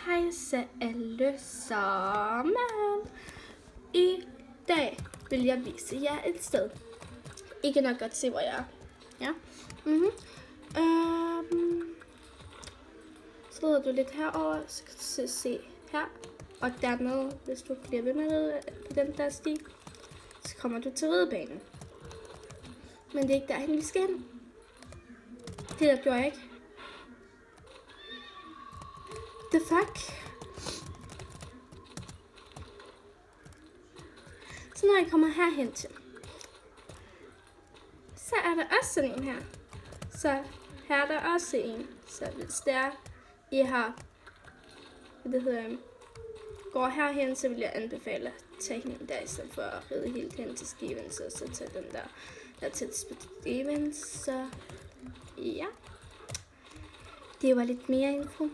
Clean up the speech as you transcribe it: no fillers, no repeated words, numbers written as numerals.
Hej så alle sammen. I dag vil jeg vise jer et sted. I kan nok godt se, hvor jeg er. Ja. Så leder du lidt herover, så kan du se her. Og dernede, hvis du bliver ved med på den der sti, så kommer du til ridebanen. Men det er ikke derhen, vi skal hen. Det der gjorde jeg ikke. The fuck? Så når I kommer herhen til, så er der også sådan en her. Så her er der også en. Så hvis der I har, går herhen, så vil jeg anbefale at tage hende der, i stedet for at ride helt hen til Stevens, og så tage den der til Stevens. Så ja, det var lidt mere info.